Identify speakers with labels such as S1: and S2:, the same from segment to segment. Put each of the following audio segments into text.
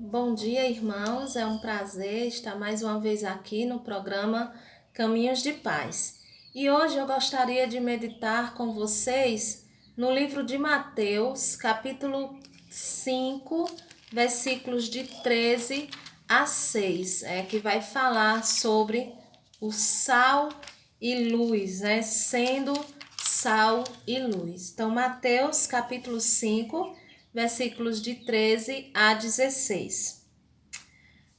S1: Bom dia, irmãos. É um prazer estar mais uma vez aqui no programa Caminhos de Paz. E hoje eu gostaria de meditar com vocês no livro de Mateus, capítulo 5, versículos de 13 a 6, que vai falar sobre o sal e luz, sendo sal e luz. Então, Mateus, capítulo 5, versículos de 13 a 16.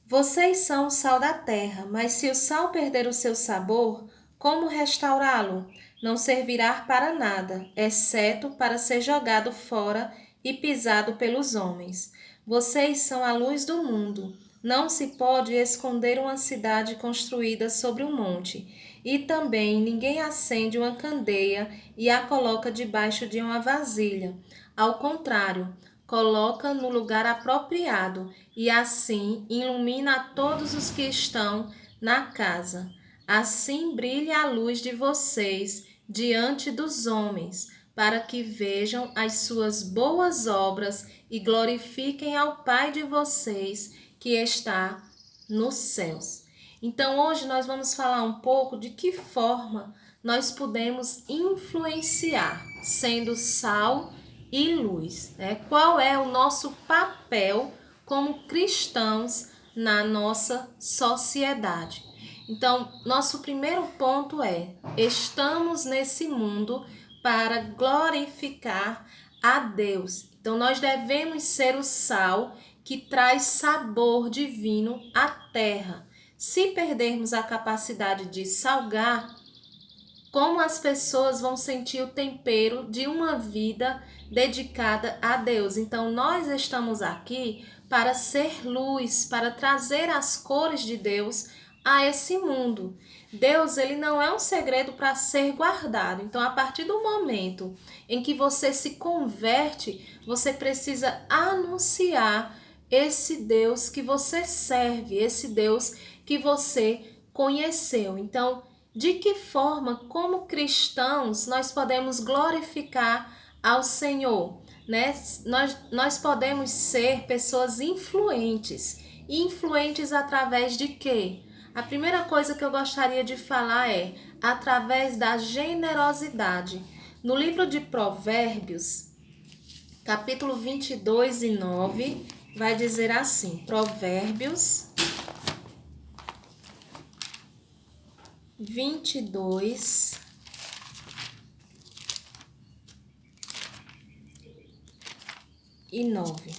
S1: Vocês são o sal da terra, mas se o sal perder o seu sabor, como restaurá-lo? Não servirá para nada, exceto para ser jogado fora e pisado pelos homens. Vocês são a luz do mundo. Não se pode esconder uma cidade construída sobre um monte. E também ninguém acende uma candeia e a coloca debaixo de uma vasilha. Ao contrário, coloca no lugar apropriado e assim ilumina a todos os que estão na casa. Assim brilha a luz de vocês diante dos homens, para que vejam as suas boas obras e glorifiquem ao Pai de vocês que está nos céus. Então, hoje nós vamos falar um pouco de que forma nós podemos influenciar, sendo sal e luz, Qual é o nosso papel como cristãos na nossa sociedade? Então, nosso primeiro ponto é: estamos nesse mundo para glorificar a Deus. Então, nós devemos ser o sal que traz sabor divino à terra. Se perdermos a capacidade de salgar, como as pessoas vão sentir o tempero de uma vida dedicada a Deus? Então, nós estamos aqui para ser luz, para trazer as cores de Deus a esse mundo. Deus, ele não é um segredo para ser guardado. Então, a partir do momento em que você se converte, você precisa anunciar esse Deus que você serve, esse Deus que você conheceu. Então, de que forma, como cristãos, nós podemos glorificar ao Senhor? Nós podemos ser pessoas influentes. Influentes através de quê? A primeira coisa que eu gostaria de falar é através da generosidade. No livro de Provérbios, capítulo 22 e 9, vai dizer assim: Provérbios 22 e 9.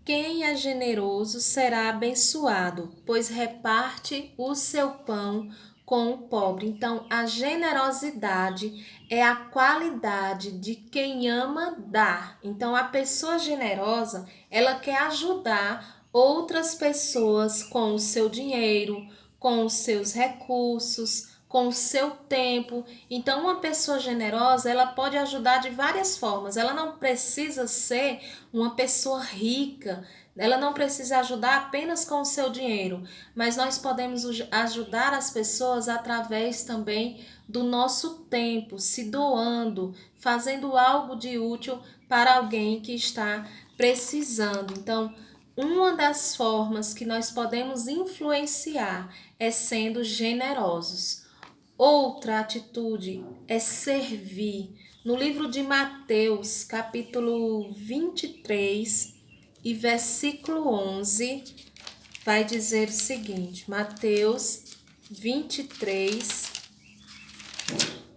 S1: Quem é generoso será abençoado, pois reparte o seu pão com o pobre. Então, a generosidade é a qualidade de quem ama dar. Então, a pessoa generosa, ela quer ajudar outras pessoas com o seu dinheiro, com os seus recursos, com o seu tempo. Então, uma pessoa generosa, ela pode ajudar de várias formas. Ela não precisa ser uma pessoa rica, ela não precisa ajudar apenas com o seu dinheiro, mas nós podemos ajudar as pessoas através também do nosso tempo, se doando, fazendo algo de útil para alguém que está precisando. Então, uma das formas que nós podemos influenciar é sendo generosos. Outra atitude é servir. No livro de Mateus, capítulo 23 e versículo 11, vai dizer o seguinte: Mateus 23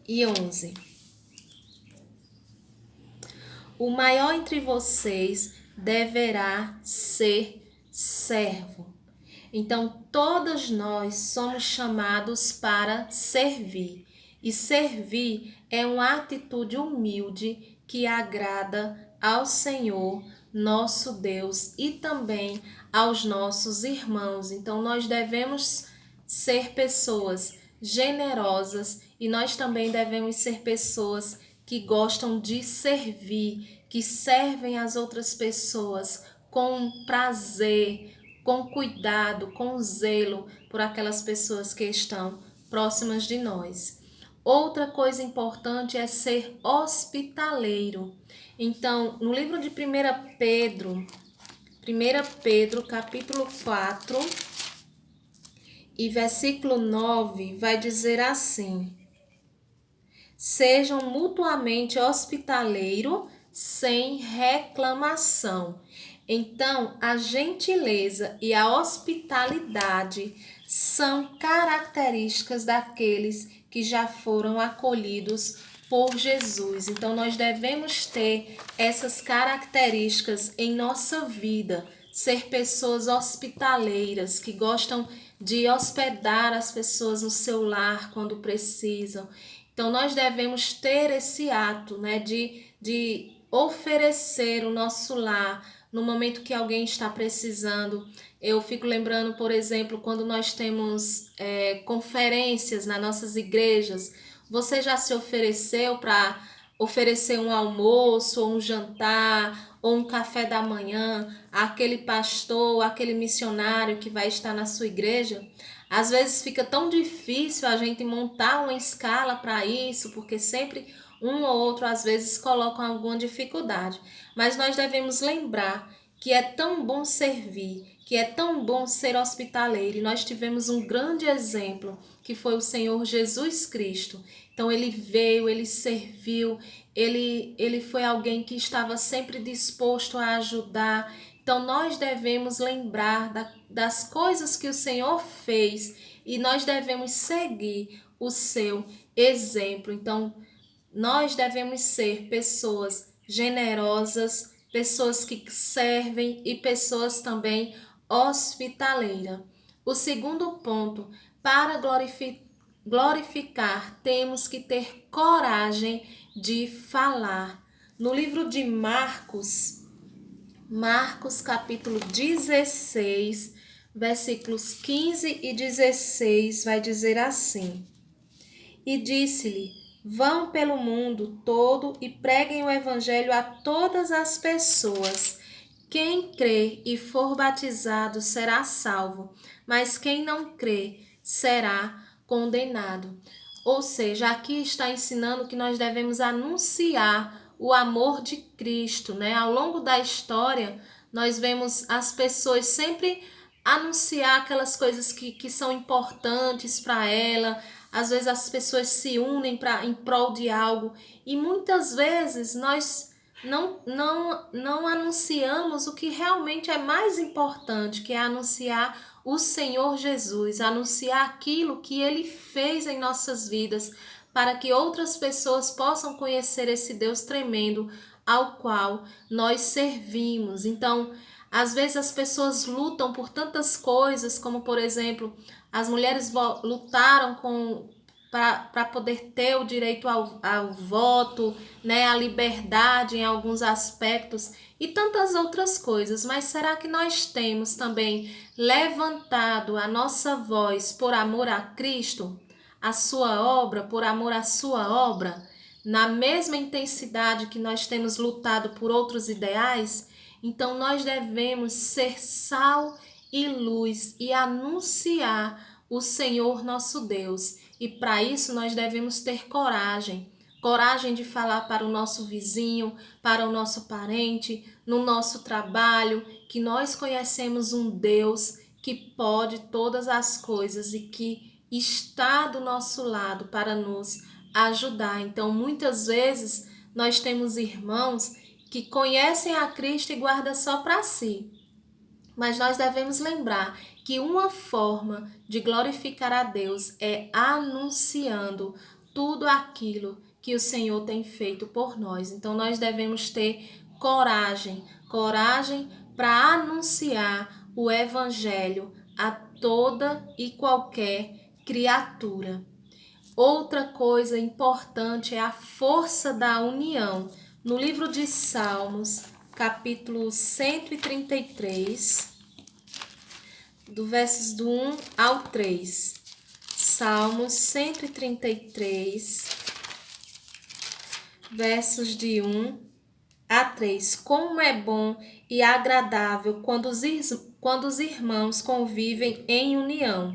S1: e 11. O maior entre vocês deverá ser servo. Então, todos nós somos chamados para servir. E servir é uma atitude humilde que agrada ao Senhor, nosso Deus, e também aos nossos irmãos. Então, nós devemos ser pessoas generosas e nós também devemos ser pessoas que gostam de servir, que servem as outras pessoas com prazer, com cuidado, com zelo por aquelas pessoas que estão próximas de nós. Outra coisa importante é ser hospitaleiro. Então, no livro de 1 Pedro, capítulo 4 e versículo 9, vai dizer assim: sejam mutuamente hospitaleiros sem reclamação. Então, a gentileza e a hospitalidade são características daqueles que já foram acolhidos por Jesus. Então, nós devemos ter essas características em nossa vida, ser pessoas hospitaleiras, que gostam de hospedar as pessoas no seu lar quando precisam. Então, nós devemos ter esse ato, né, de oferecer o nosso lar no momento que alguém está precisando. Eu fico lembrando, por exemplo, quando nós temos conferências nas nossas igrejas. Você já se ofereceu para oferecer um almoço, ou um jantar, ou um café da manhã àquele pastor, àquele missionário que vai estar na sua igreja? Às vezes fica tão difícil a gente montar uma escala para isso, porque sempre um ou outro às vezes colocam alguma dificuldade. Mas nós devemos lembrar que é tão bom servir, que é tão bom ser hospitaleiro. E nós tivemos um grande exemplo, que foi o Senhor Jesus Cristo. Então ele veio, ele serviu, ele foi alguém que estava sempre disposto a ajudar. Então, nós devemos lembrar das coisas que o Senhor fez e nós devemos seguir o seu exemplo. Então, nós devemos ser pessoas generosas, pessoas que servem e pessoas também hospitaleiras. O segundo ponto, para glorificar, temos que ter coragem de falar. No livro de Marcos capítulo 16, versículos 15 e 16, vai dizer assim: e disse-lhe: vão pelo mundo todo e preguem o evangelho a todas as pessoas. Quem crê e for batizado será salvo, mas quem não crê será condenado. Ou seja, aqui está ensinando que nós devemos anunciar o amor de Cristo, né? Ao longo da história, nós vemos as pessoas sempre anunciar aquelas coisas que são importantes para ela. Às vezes as pessoas se unem em prol de algo e muitas vezes nós não anunciamos o que realmente é mais importante, que é anunciar o Senhor Jesus, anunciar aquilo que Ele fez em nossas vidas, para que outras pessoas possam conhecer esse Deus tremendo ao qual nós servimos. Então, às vezes as pessoas lutam por tantas coisas, como por exemplo, as mulheres lutaram para poder ter o direito ao voto, né, a liberdade em alguns aspectos e tantas outras coisas. Mas será que nós temos também levantado a nossa voz por amor a Cristo, a sua obra, por amor à sua obra, na mesma intensidade que nós temos lutado por outros ideais? Então nós devemos ser sal e luz e anunciar o Senhor nosso Deus. E para isso nós devemos ter coragem. Coragem de falar para o nosso vizinho, para o nosso parente, no nosso trabalho, que nós conhecemos um Deus que pode todas as coisas e que está do nosso lado para nos ajudar. Então, muitas vezes nós temos irmãos que conhecem a Cristo e guardam só para si. Mas nós devemos lembrar que uma forma de glorificar a Deus é anunciando tudo aquilo que o Senhor tem feito por nós. Então nós devemos ter coragem para anunciar o Evangelho a toda e qualquer criatura. Outra coisa importante é a força da união. No livro de Salmos, capítulo 133, do versos do 1 ao 3. Salmos 133, versos de 1 a 3. Como é bom e agradável quando os irmãos convivem em união.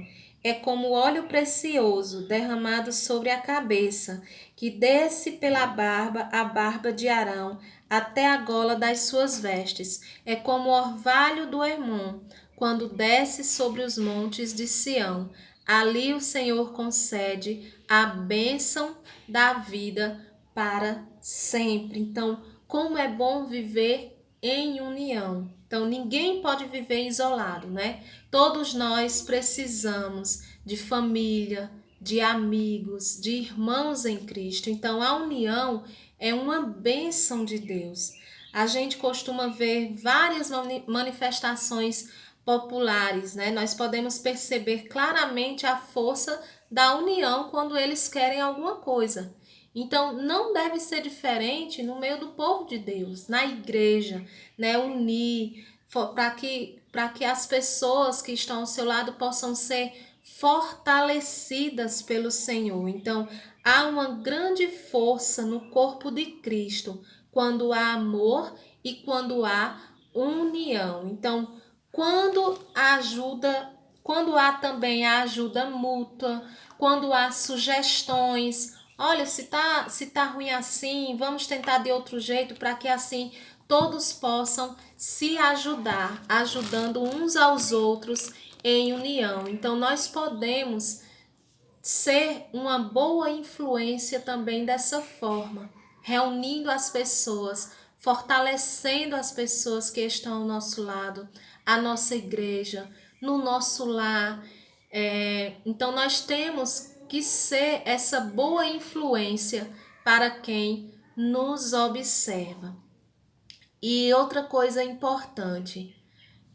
S1: é como óleo precioso derramado sobre a cabeça, que desce pela barba, a barba de Arão, até a gola das suas vestes. É como o orvalho do Hermon, quando desce sobre os montes de Sião. Ali o Senhor concede a bênção da vida para sempre. Então, como é bom viver em união. Então, ninguém pode viver isolado, né? Todos nós precisamos de família, de amigos, de irmãos em Cristo. Então, a união é uma bênção de Deus. A gente costuma ver várias manifestações populares, né? Nós podemos perceber claramente a força da união quando eles querem alguma coisa. Então, não deve ser diferente no meio do povo de Deus, na igreja, né? Unir, para que as pessoas que estão ao seu lado possam ser fortalecidas pelo Senhor. Então, há uma grande força no corpo de Cristo quando há amor e quando há união. Então, quando há também a ajuda mútua, quando há sugestões, olha, se tá ruim assim, vamos tentar de outro jeito para que assim todos possam se ajudar, ajudando uns aos outros em união. Então nós podemos ser uma boa influência também dessa forma, reunindo as pessoas, fortalecendo as pessoas que estão ao nosso lado, a nossa igreja, no nosso lar. Então nós temos que ser essa boa influência para quem nos observa. E outra coisa importante,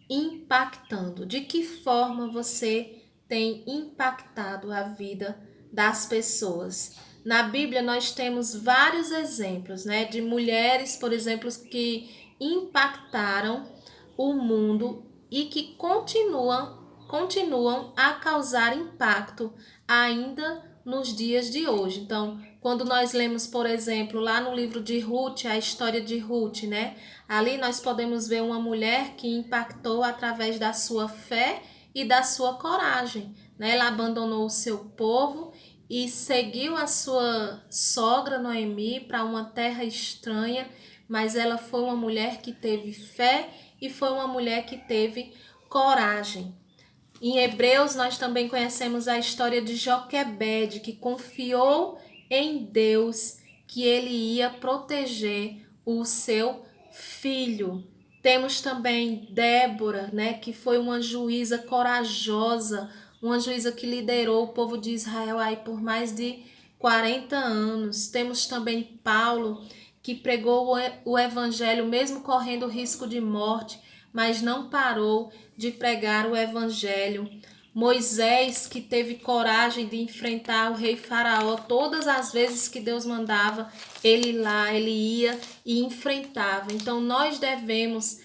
S1: impactando. De que forma você tem impactado a vida das pessoas? Na Bíblia nós temos vários exemplos, né, de mulheres, por exemplo, que impactaram o mundo e que continuam a causar impacto ainda nos dias de hoje. Então, quando nós lemos, por exemplo, lá no livro de Ruth, a história de Ruth, né? Ali nós podemos ver uma mulher que impactou através da sua fé e da sua coragem, né? Ela abandonou o seu povo e seguiu a sua sogra Noemi para uma terra estranha, mas ela foi uma mulher que teve fé e foi uma mulher que teve coragem. Em Hebreus, nós também conhecemos a história de Joquebede, que confiou em Deus que ele ia proteger o seu filho. Temos também Débora, né, que foi uma juíza corajosa, uma juíza que liderou o povo de Israel aí por mais de 40 anos. Temos também Paulo, que pregou o evangelho mesmo correndo risco de morte, mas não parou de pregar o evangelho. Moisés, que teve coragem de enfrentar o rei Faraó todas as vezes que Deus mandava ele ia e enfrentava. Então nós devemos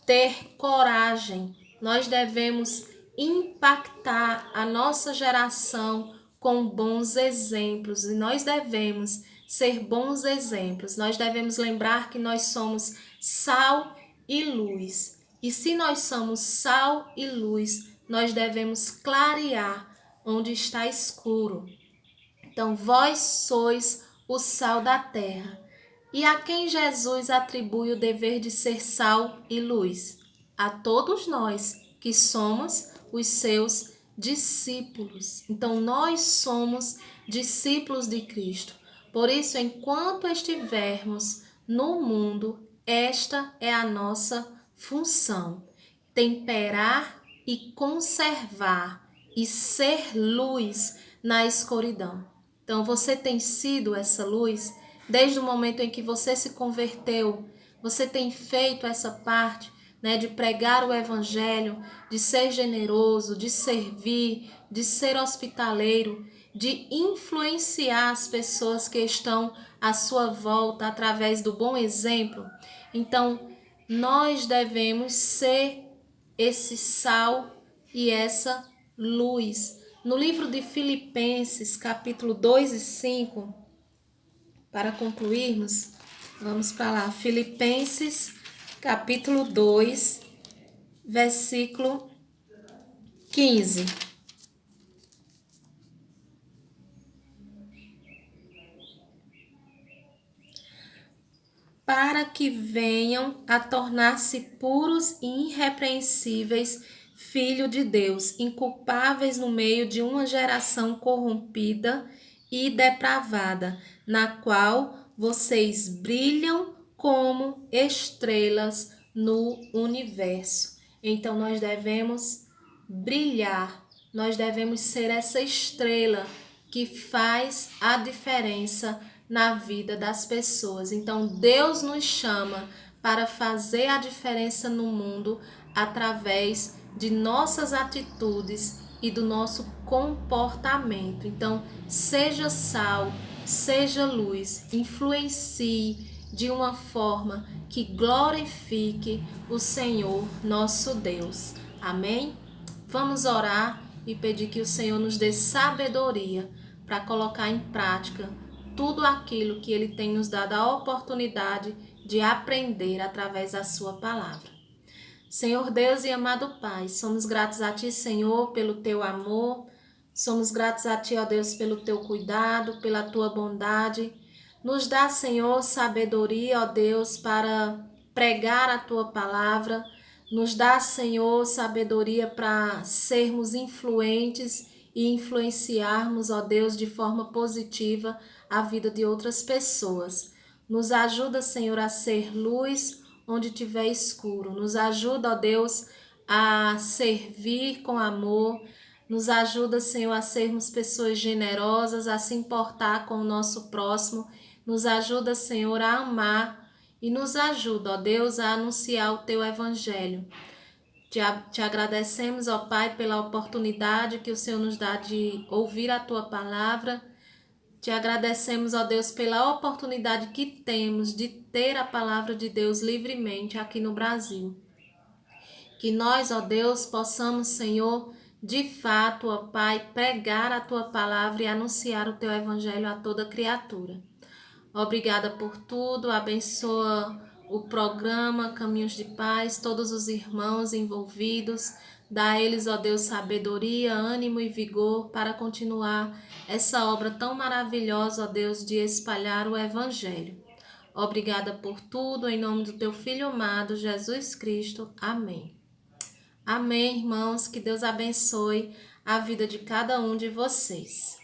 S1: ter coragem, nós devemos impactar a nossa geração com bons exemplos e nós devemos ser bons exemplos. Nós devemos lembrar que nós somos sal e luz. E se nós somos sal e luz, nós devemos clarear onde está escuro. Então, vós sois o sal da terra. E a quem Jesus atribui o dever de ser sal e luz? A todos nós que somos os seus discípulos. Então, nós somos discípulos de Cristo. Por isso, enquanto estivermos no mundo, esta é a nossa função: temperar e conservar e ser luz na escuridão. Então, você tem sido essa luz desde o momento em que você se converteu. Você tem feito essa parte, né, de pregar o evangelho, de ser generoso, de servir, de ser hospitaleiro, de influenciar as pessoas que estão à sua volta através do bom exemplo. Então, nós devemos ser esse sal e essa luz. No livro de Filipenses, capítulo 2 e 5, para concluirmos, vamos para lá. Filipenses, capítulo 2, versículo 15. para que venham a tornar-se puros e irrepreensíveis, filho de Deus, inculpáveis no meio de uma geração corrompida e depravada, na qual vocês brilham como estrelas no universo. Então nós devemos brilhar, nós devemos ser essa estrela que faz a diferença na vida das pessoas. Então Deus nos chama para fazer a diferença no mundo através de nossas atitudes e do nosso comportamento. Então, seja sal, seja luz, influencie de uma forma que glorifique o Senhor nosso Deus. Amém? Vamos orar e pedir que o Senhor nos dê sabedoria para colocar em prática tudo aquilo que Ele tem nos dado a oportunidade de aprender através da sua palavra. Senhor Deus e amado Pai, somos gratos a Ti, Senhor, pelo Teu amor, somos gratos a Ti, ó Deus, pelo Teu cuidado, pela Tua bondade. Nos dá, Senhor, sabedoria, ó Deus, para pregar a Tua palavra. Nos dá, Senhor, sabedoria para sermos influentes e influenciarmos, ó Deus, de forma positiva a vida de outras pessoas. Nos ajuda, Senhor, a ser luz onde tiver escuro. Nos ajuda, ó Deus, a servir com amor. Nos ajuda, Senhor, a sermos pessoas generosas, a se importar com o nosso próximo. Nos ajuda, Senhor, a amar e nos ajuda, ó Deus, a anunciar o Teu Evangelho. Te agradecemos, ó Pai, pela oportunidade que o Senhor nos dá de ouvir a Tua palavra. Te agradecemos, ó Deus, pela oportunidade que temos de ter a palavra de Deus livremente aqui no Brasil. Que nós, ó Deus, possamos, Senhor, de fato, ó Pai, pregar a Tua palavra e anunciar o Teu Evangelho a toda criatura. Obrigada por tudo, abençoa o programa Caminhos de Paz, todos os irmãos envolvidos, dá a eles, ó Deus, sabedoria, ânimo e vigor para continuar essa obra tão maravilhosa, ó Deus, de espalhar o Evangelho. Obrigada por tudo, em nome do Teu Filho amado, Jesus Cristo. Amém. Amém, irmãos, que Deus abençoe a vida de cada um de vocês.